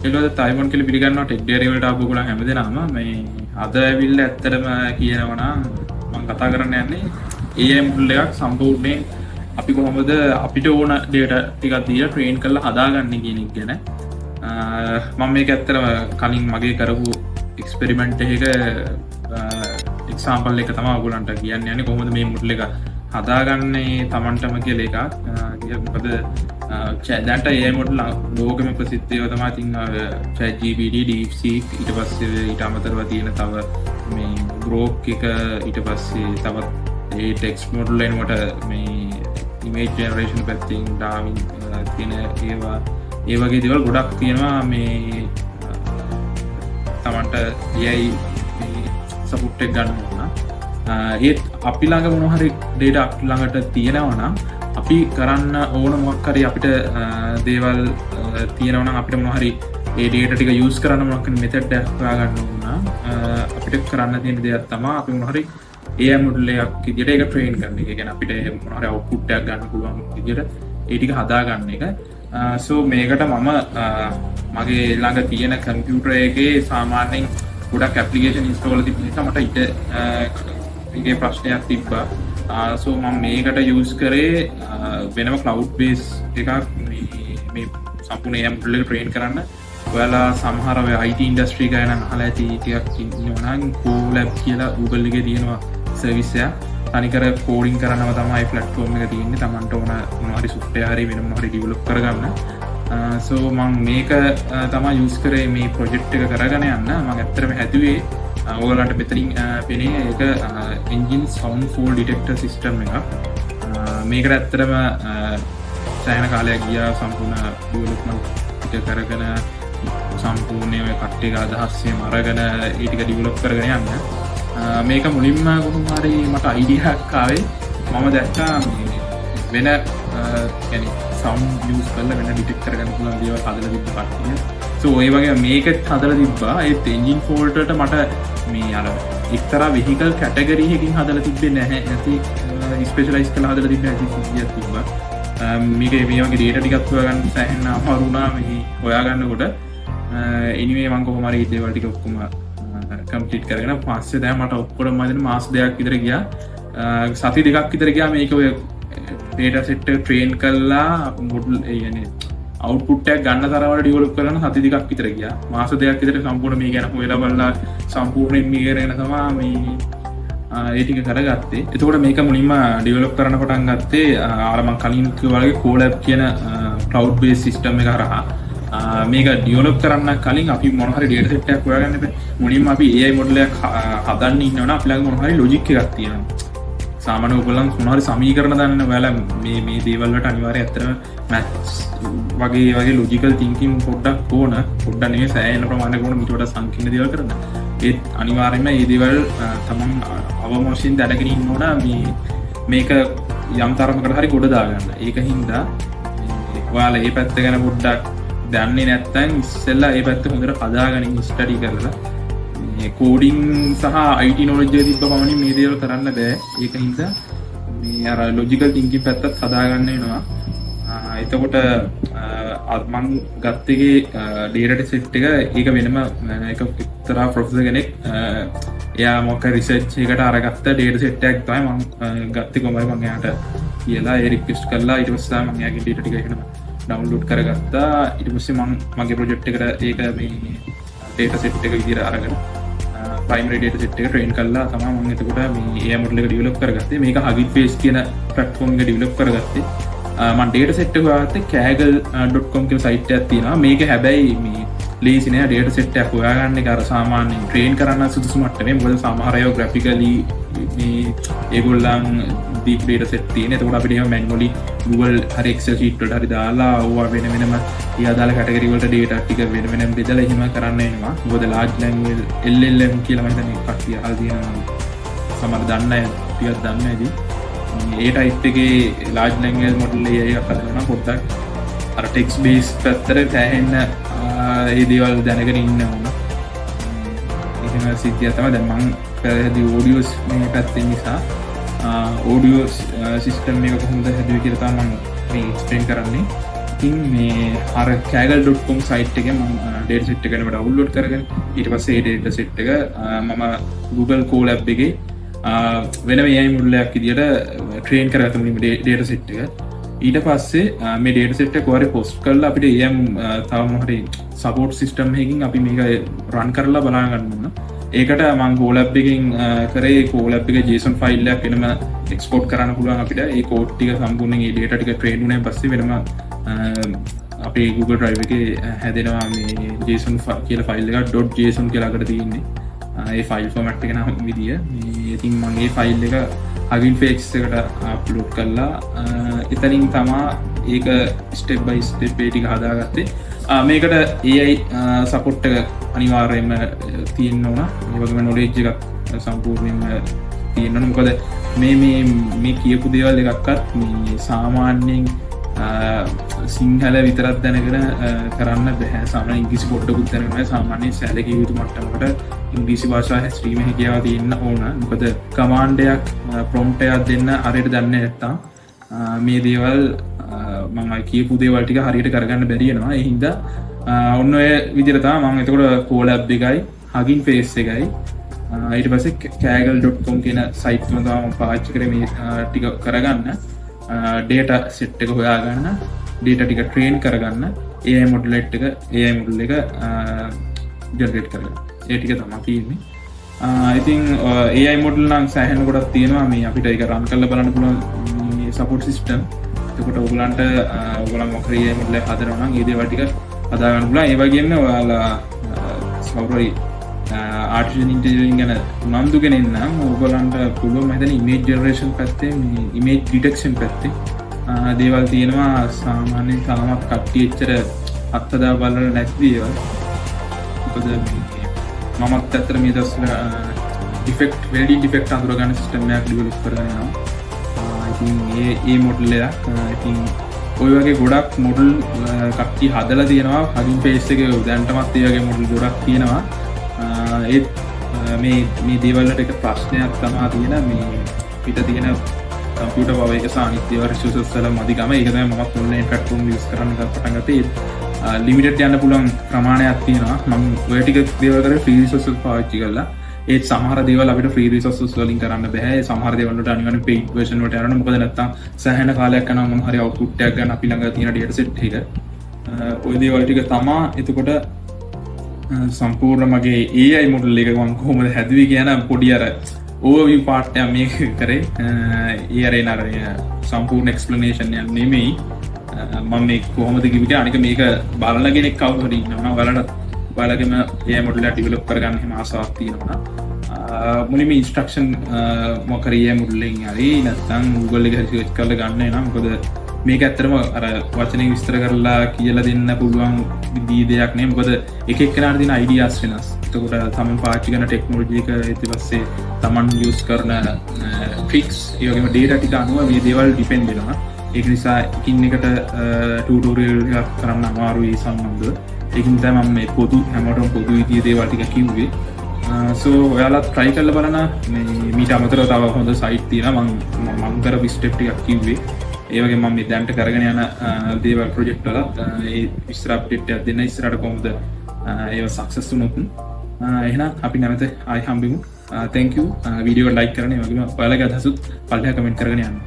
ඒකද තයිමොන් කියලා පිළිගන්නවා ටෙක් ඩේරිය වලට ආපු ගොල්ලන් හැමදේනම මේ අද ඇවිල්ලා ඇත්තටම කියනවා නම් මම කතා කරන්න යන්නේ AI මොඩල් එකක් සම්පූර්ණයෙන් අපි කොහොමද අපිට ඕන data ටිකක් දීලා ට්‍රේන් කරලා හදාගන්නේ කියන එක ගැන මම මේක ඇත්තටම කලින් මගේ කරපු එක්ස්පෙරිමන්ට් එකක එක්සාම්පල් එක තමයි ඔයගොල්ලන්ට කියන්න යන්නේ කොහොමද මේ මොඩල් එක හදාගන්නේ Tamanටම කියලා එකක් මොකද දැන්ට AI මොඩල් ලෝකෙම ප්‍රසිද්ධ ඒවා තමයි ඉතින් ChatGPT DeepSeek ඊට පස්සේ ඊට අමතරව තියෙන තව මේ Grok එක ඊට පස්සේ තවත් ඒ ටෙක්ස්ට් මොඩල් එනකොට මේ image generation පැත්තෙන් ඩාවින් තියෙන ඒවා ඒ වගේ දේවල් ගොඩක් තියෙනවා මේ Tamanට AI සපෝට් එක ගන්න ඕන ඒත් අපි ළඟ මොන හරි data අපි ළඟට තියෙනවා නම් අපි කරන්න ඕන මොකක් හරි අපිට දේවල් තියෙනවා නම් අපිට මොන හරි ඒ data ටික use කරන්න මොකක් හරි method එකක් හොයාගන්න ඕන අපිට කරන්න තියෙන දෙයක් තමයි අපි මොන හරි AI මොඩල් එකක් විදිහට ඒක ට්‍රේන් කරන එක. ඒ කියන්නේ අපිට මොන හරි output එකක් ගන්න පුළුවන් විදිහට ඒ ටික හදා ගන්න එක. so මේකට මම මගේ ළඟ තියෙන කම්පියුටර් එකේ සාමාන්‍යයෙන් ගොඩක් ඇප්ලිකේෂන් ඉන්ස්ටෝල් කරලා තිබ්බ නිසා මට ඒකේ ප්‍රශ්නයක් තිබ්බා. so මම මේකට යූස් කරේ වෙනම cloud base එකක් මේ සම්පූර්ණ AI මොඩල් එක ට්‍රේන් කරන්න. ඔයාලා සමහර ඔය IT ඉන්ඩස්ට්‍රි ගැන අහලා ඇති ටිකක් ඉන්නවා නම් Colab කියලා Google එකේ තියෙනවා සර්විස් එක. තනිකර කෝඩින් කරනව තමයි ප්ලැට්ෆෝම් එක තියෙන්නේ. Tamanට ඕන මොනවා හරි software හරි වෙන මොනවා හරි develop කරගන්න. so මම මේක තමයි යූස් කරේ මේ ප්‍රොජෙක්ට් එක කරගෙන යන්න. මම ඇත්තටම හැදුවේ ඔයගලන්ට මෙතනින් පෙනේ ඒක engine sound fault detector system එකක්. මේකට ඇත්තටම සෑහෙන කාලයක් ගියා සම්පූර්ණ development එක කරගෙන සම්පූර්ණය ඔය කට්ටියක අදහස්සේම අරගෙන ඒ ටික ඩිවෙලොප් කරගෙන යන්න. මේක මුලින්ම කොහොම හරි මට අයිඩියා එකක් ආවේ මම දැක්කා වෙන يعني සවුන්ඩ් යූස් කරලා වෙන ඩිටෙක්ට් කරගන්න පුළුවන් දේවල් හදලා තිබ්බ කට්ටිය. so ඒ වගේ මේකත් හදලා තිබ්බා. ඒත් එන්ජින් ෆෝල්ට් වලට මට මේ අර එක්තරා වෙහිකල් කැටගරි එකකින් හදලා තිබ්බේ නැහැ. නැති ස්පෙෂලායිස් කරලා හදලා තිබ්බේ නැති සිද්ධියක් තිබ්බා. මේක මේ වගේ data ටිකක් හොයාගන්න සෑහෙන අමාරු වුණා මේ හොයාගන්නකොට. anyway මම කොහොම හරි දේවල් ටික ඔක්කොම කම්ප්ලීට් කරගෙන පස්සේ දැන් මට ඔක්කොම මදින මාස දෙකක් විතර ගියා. සති දෙකක් විතර ගියා මේක ඔය data set එක ට්‍රේන් කරලා මොඩල් يعني output එකක් ගන්න තරමට ඩෙවලොප් කරන සති දෙකක් විතර ගියා. මාස දෙකක් විතර සම්පූර්ණ මේ ගැන හොයලා බලලා සම්පූර්ණයෙන් මේ කරගෙන තමයි මේ ඒ ටික කරගත්තේ. එතකොට මේක මුලින්ම ඩෙවලොප් කරන්න පටන් ගත්තේ අර මම කලින් කිව්වා වගේ Colab කියන cloud based system එක හරහා. මේක ඩිවලොප් කරන්න කලින් අපි මොන හරි data set එකක් හොයාගන්න බෑ. මුලින්ම අපි AI මොඩල් එකක් හදන්න ඉන්නවනම් අපි ළඟ මොන හරි logic එකක් තියෙනවා. සාමාන්‍ය ඔයගොල්ලන් මොන හරි සමීකරණ දන්න ඔයාලා මේ දේවල් වලට අනිවාර්යයෙන් ඇත්තටම maths වගේ logical thinking පොඩ්ඩක් ඕන. පොඩ්ඩක් නෙවෙයි සෑහෙන ප්‍රමාණයක් ඕන ඊට වඩා සංකීර්ණ දේවල් කරන්න. ඒත් අනිවාර්යයෙන්ම මේ දේවල් තමන් අවම වශයෙන් දැනගෙන ඉන්න ඕන මේක යම් තරමකට හරි ගොඩ දාගන්න. ඒක හින්දා ඔයාලා මේ පැත්ත ගැන පොඩ්ඩක් දන්නේ නැත්නම් ඉස්සෙල්ලා ඒ පැත්ත හොඳට හදාගනින් ස්ටඩි කරලා මේ කෝඩින් සහ IT knowledge එක තිබ්බ පමණින් මේ දේවල් කරන්න බෑ. ඒක හින්දා මේ අර logical thinking පැත්තත් හදාගන්න වෙනවා. එතකොට මම ගත්ත එකේ data set එක ඒක වෙනම එක එක්තරා ප්‍රොෆෙසර් කෙනෙක් එයා මොකක් රිසර්ච් එකකට අරගත්ත data set එකක් තමයි මම ගත්තේ කොහමද මම එයාට කියලා ඒ රික්වෙස්ට් කළා. ඊට පස්සේ මම එයාගේ data ටික එහෙම ඩවුන්ලෝඩ් කරගත්තා. ඊට පස්සේ මම මගේ ප්‍රොජෙක්ට් එකට ඒක මේ data set එක විදිහට අරගෙන primary data set එක train කරලා තමයි මම එතකොට මේ AI model එක develop කරගත්තේ. මේක Hugging Face කියන platform එක develop කරගත්තේ. මම data set එක හොයාගත්තේ kaggle.com කියන site එකක් තියෙනවා. මේක හැබැයි මේ ලේසි නෑ data set එකක් හොයාගන්න එක අර සාමාන්‍යයෙන් train කරන්න සුදුසු මට්ටමේ. මොකද සමහර අය graphically මේ ඒගොල්ලන් deep data set තියෙන. එතකොට අපිට එහෙම manually Google හරි Excel sheet වලට හරි දාලා ඕවා වෙන වෙනම ඒ අදාළ category වලට data ටික වෙන වෙනම බෙදලා එහෙම කරන්න වෙනවා. මොකද large language LLM කියලා මම හිතන්නේ කට්ටිය අහලා තියෙනවා. සමහර දන්නේ ටිකක් දන්නේ නැති. ඒ type එකේ large language model එකක් හදනවා පොඩ්ඩක් අර text based පැත්තට සෑහෙන්න ඒ දේවල් දැනගෙන ඉන්න ඕන. එහෙම සිද්ධියක් තමයි දැන් මම කරේ audios මේ පැත්තෙන් නිසා audio system එක කොහොමද හැදුවේ කියලා තමයි මම මේ explain කරන්නේ. ඉතින් මේ අර කෑගල්.com සයිට් එකේ මම ඩේටා සෙට් එක ගැන ඩවුන්ලෝඩ් කරගෙන ඊට පස්සේ ඒ ඩේටා සෙට් එක මම Google Colab එකේ වෙනම AI මොඩලයක් විදියට ට්‍රේන් කරගත්තා මේ ඩේටා සෙට් එක. ඊට පස්සේ මේ ඩේටා සෙට් එක කොහරි පොස්ට් කරලා අපිට තව මොහරි සපෝට් සිස්ටම් එකකින් අපි මේක රන් කරලා බලා ගන්න ඕන. ඒකට මම Colab එකකින් කරේ Colab එකේ JSON ෆයිල් එකක් වෙනම එක්ස්පෝර්ට් කරන්න පුළුවන් අපිට. ඒ කෝඩ් ටික සම්පූර්ණයෙන් ඒ ඩේටා ටික ට්‍රේන් වුණාන් පස්සේ වෙනම අපේ Google Drive එකේ හැදෙනවා මේ JSON කියලා ෆයිල් එකක් .json කියලා අකට තියෙන්නේ. ඒ ෆයිල් ෆෝමැට් එක නම් විදිය. ඉතින් මම මේ ෆයිල් එක Hugging Face එකට අප්ලෝඩ් කළා. එතනින් තමා ඒක ස්ටෙප් බයි ස්ටෙප් ඒ ටික හදාගත්තේ. මේකට AI සපෝට් එක අනිවාර්යයෙන්ම තියෙන්න ඕන. ඒ වගේම knowledge එකක් සම්පූර්ණයෙන්ම තියෙන්න ඕන. මොකද මේ කියපු දේවල් එකක්වත් මේ සාමාන්‍යයෙන් සිංහල විතරක් දැනගෙන කරන්න බැහැ. සාමාන්‍ය ඉංග්‍රීසි පොඩ්ඩකුත් දැනගෙන සාමාන්‍ය සැලකිය යුතු මට්ටමකට ඉංග්‍රීසි භාෂාව හැසිරීම හැකියාව තියෙන්න ඕන. මොකද කමාන්ඩ් එකක් ප්‍රොම්ප්ට් එකක් දෙන්න හරියට දන්නේ නැත්තම් මේ දේවල් මම කියපු දේවල් ටික හරියට කරගන්න බැරි වෙනවා. ඒ හින්දා ඔන්න ඔය විදිහට තමයි මම එතකොට Colab එකයි Hugging Face එකයි ඊට පස්සේ kaggle.com කියන සයිට් එක තමයි පාවිච්චි කරේ මේ ටික කරගන්න. ඩේටා සෙට් එක හොයාගන්න, ඩේටා ටික ට්‍රේන් කරගන්න, AI මොඩල් එක ජෙනරේට් කරගන්න. ඒ ටික තමයි තියෙන්නේ. ඉතින් AI මොඩල් නම් සෑහෙන කොටක් තියෙනවා. මේ අපිට ඒක රන් කරලා බලන්න පුළුවන් මේ සපෝට් සිස්ටම්. එතකොට ඔයගලන්ට ඔයගලන් මොකද AI මොඩල් එක හදනවා නම් ඒ දේවල් ටික හදා ගන්න පුළුවන්. ඒ වගේම ඔයාලා සමහරවයි ආර්ටිෆිෂල් ඉන්ටෙලිජන්ස් ගැන උනන්දු කෙනෙක් නම් ඔයගලන්ට පුළුවන් මෙතන ඉමේජ් ජෙනරේෂන් පැත්තේ මේ ඉමේජ් ඩිටෙක්ෂන් පැත්තේ දේවල් තියෙනවා. සාමාන්‍යයෙන් තාමත් කට්ටිය එච්චර අත්දැක බලලා නැති දේවල්. මොකද මමත් ඇත්තට මේ දවස්වල ඩිෆෙක්ට් වෙල්ඩින් ඩිෆෙක්ට් අඳුර ගන්න සිස්ටම් එකක් ඩෙවලොප් කරගෙන යනවා. ඉතින් මේ මොඩල් එක ඉතින් ඔය වගේ ගොඩක් මොඩල් කට්ටිය හදලා තියෙනවා. Hugging Face එකේ දැනටමත් ඒ වගේ මොඩල් ගොඩක් තියෙනවා. ඒත් මේ දේවල්ලට එක ප්‍රශ්නයක් තමා තියෙන මේ පිට තියෙන කම්පියුටර් පවර් එක සහ අනිත් ඒවා රිසෝසස් වල මදිකම. ඒක තමයි මම ඔන්ලයින් ප්ලැට්ෆෝම් යූස් කරන්න පටන් ගත්තේ. ලිමිටඩ් යන්න පුළුවන් ප්‍රමාණයක් තියෙනවා. මම ඔය ටික දේවල් කරේ ෆ්‍රී රිසෝසස් පාවිච්චි කරලා. ඒත් සමහර දේවල් අපිට ෆ්‍රී රිසෝසස් වලින් කරන්න බෑ. සමහර දේවල් වලට අනිවාර්යෙන් පේයිඩ් version වලට යනවා. මොකද නැත්තම් සෑහෙන කාලයක් යනවා මොන හරි අවුට්පුට් එකක් ගන්න අපි ළඟ තියෙන ඩේටා සෙට් එක. ඔය දේවල් ටික තමා එතකොට සම්පූර්ණ මගේ AI මොඩල් එක මම කොහොමද හැදුවේ කියන පොඩි අර ඕවර්විව් පාර්ට් එක මේක කරේ. ඒ අර එන අර සම්පූර්ණ එක්ස්ප්ලනේෂන් එක නෙමෙයි. මම මේ කොහොමද කිව්වේ අනික මේක බලන කෙනෙක් කවුරු හරි ඉන්නවා ඔයාලගේම AI මොඩල් එක ඩෙවලොප් කරගන්න එහෙම ආසාවක් තියෙනවා. මුලින්ම ඉන්ස්ට්‍රක්ෂන් මොකද AI මොඩල් එකෙන් හරි නැත්නම් Google එකේ සර්ච් කරලා ගන්න එනවා. මොකද මේක ඇත්තටම අර වචනෙන් විස්තර කරලා කියලා දෙන්න පුළුවන් දී දෙයක් නෙමෙයි. මොකද එක එක්කෙනාට තියෙන අයිඩියාස් වෙනස්. එතකොට තමන් පාවිච්චි කරන ටෙක්නොලොජි එක ඊට පස්සේ තමන් යූස් කරන ට්‍රික්ස් ඒ වගේම ඩේටා ටික අනුව මේ දේවල් ඩිපෙන්ඩ් වෙනවා. ඒක නිසා එකින් එකට ටියුටෝරියල් එකක් කරන්න අමාරුයි සම්බන්ධව. ඒකින් තමයි මම මේ පොදු හැමෝටම පොදු විදිහේ දේවල් ටික කිව්වේ. ඔයාලා try කරලා බලන්න. මේ මීට අමතරව තව හොඳ site තියෙනවා. මම කරපු ස්ටෙප් ටිකක් කිව්වේ. ඒ වගේ මම මේ දැන්ට කරගෙන යන දේවල් ප්‍රොජෙක්ට් වලත් ඒ ඉස්සර අප්ඩේට් එකක් දෙන්න ඉස්සරහට කොහොමද ඒව සක්සස් වුණොත් එහෙනම් අපි නැවත ආයි හම්බෙමු. thank you. වීඩියෝ එක like කරන්න. ඒ වගේම ඔයාලගේ අදහසුත් පල්ලෙහා කමෙන්ට් කරගෙන යන්න.